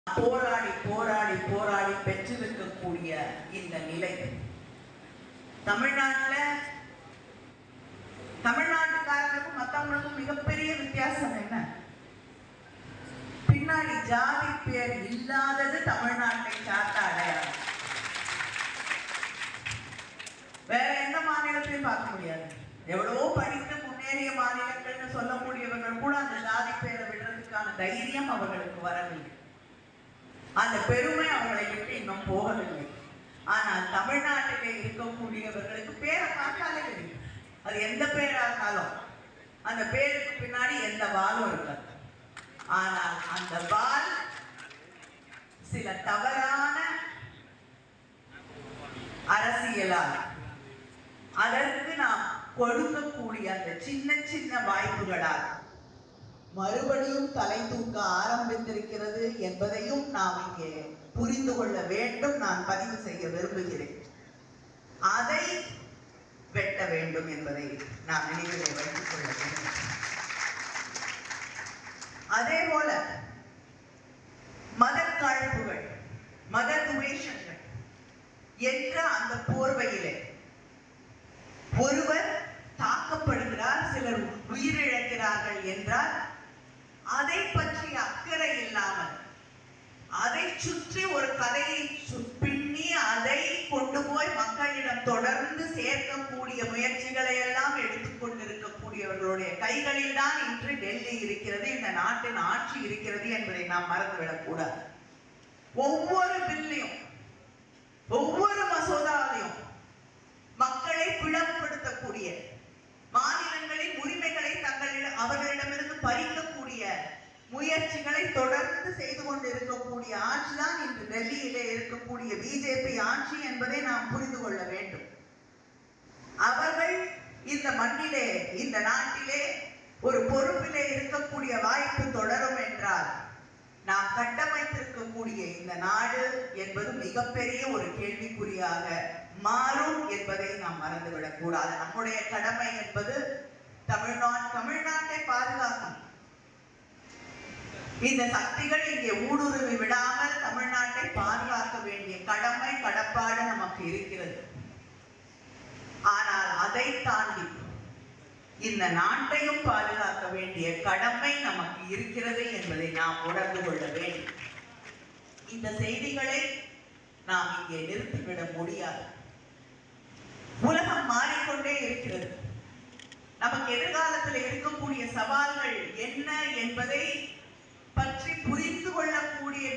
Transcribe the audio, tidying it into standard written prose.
போராடி போராடி போராடி பெற்றிருக்கக்கூடிய இந்த நிலை தமிழ்நாட்டுக்காரர்களுக்கும் மற்றவங்களுக்கும் மிகப்பெரிய வித்தியாசம் என்ன? பின்னாடி ஜாதி பேர் இல்லாதது தமிழ்நாட்டை சார்ந்த அடையாளம். வேற எந்த மாநிலத்தையும் பார்க்க முடியாது. எவ்வளவோ படித்து முன்னேறிய மாநிலங்கள்னு சொல்லக்கூடியவர்கள் கூட அந்த ஜாதி பேரை விடுறதுக்கான தைரியம் அவர்களுக்கு வரவில்லை. அந்த பெருமை அவர்களை விட்டு இன்னும் போகவில்லை. ஆனால் தமிழ்நாட்டிலே இருக்கக்கூடியவர்களுக்கு பேரை பார்த்தாலே தெரியும். அது எந்த பேரா இருந்தாலும் அந்த பேருக்கு பின்னாடி எந்த வாலும் இருக்காது. ஆனால் அந்த வால் சில தவறான அரசியலால் அதற்கு நாம் கொடுக்கக்கூடிய அந்த சின்ன சின்ன வாய்ப்புகளால் மறுபடியும் தலை தூக்க ஆரம்பித்திருக்கிறது என்பதையும் நாம் இங்கே புரிந்து கொள்ள வேண்டும். நான் பதிவு செய்ய விரும்புகிறேன். அதை வெட்ட வேண்டும் என்பதை நாம் நினைவிலே வைத்துக் கொள்ள வேண்டும். அதே போல மதக்காழ்ப்புகள், மத துவேஷங்கள் என்ற அந்த போர்வையிலே ஒருவர் தாக்கப்படுகிறார், சிலர் உயிரிழக்கிறார்கள் என்றால் அதை பற்றி அக்கறை இல்லாமல் அதை சுற்றி ஒரு கதையை பின்னி அதை கொண்டு போய் மக்களிடம் தொடர்ந்து சேர்க்கக்கூடிய முயற்சிகளை எல்லாம் எடுத்துக்கொண்டிருக்கக்கூடியவர்களுடைய கைகளில் தான் இன்று டெல்லி இருக்கிறது, இந்த நாட்டின் ஆட்சி இருக்கிறது என்பதை நாம் மறந்துவிடக் கூடாது. ஒவ்வொரு பில்லையும் ஒவ்வொரு மசோதாவையும் மக்களை பிளவுபடுத்தக்கூடிய, மாநிலங்களின் உரிமைகளை அவர்களிடமிருந்து பறிக்கக்கூடிய முயற்சிகளை தொடர்ந்து செய்து கொண்டிருக்கக்கூடிய ஆட்சிதான் இன்று டெல்லியிலே இருக்கக்கூடிய பிஜேபி ஆட்சி என்பதை நாம் புரிந்து கொள்ள வேண்டும். அவர்கள் இந்த மண்ணிலே, இந்த நாட்டிலே ஒரு பொறுப்பிலே இருக்கக்கூடிய வாய்ப்பு தொடரும் என்றால் நாம் கட்டமைத்திருக்கக்கூடிய இந்த நாடு என்பது மிகப்பெரிய ஒரு கேள்விக்குறியாக மாறும் என்பதை நாம் மறந்துவிடக் கூடாது. நம்முடைய கடமை என்பது தமிழ்நாட்டை பாதுகாக்கும். இந்த சக்திகள் இங்கே ஊடுருவி விடாமல் தமிழ்நாட்டை பாதுகாக்க வேண்டிய கடமை, கடப்பாடு நமக்கு இருக்கிறது. ஆனால் அதை தாண்டி இந்த நாட்டையும் பாதுகாக்க வேண்டிய கடமை நமக்கு இருக்கிறது என்பதை நாம் உணர்ந்து கொள்ள வேண்டும். இந்த செய்திகளை நாம் இங்கே நிறுத்திவிட முடியாது. உலகம் மாறிக்கொண்டே இருக்கிறது. நமக்கு எதிர்காலத்தில் இருக்கக்கூடிய சவால்கள் என்ன என்பதை பற்றி புரிந்து கொள்ளக்கூடிய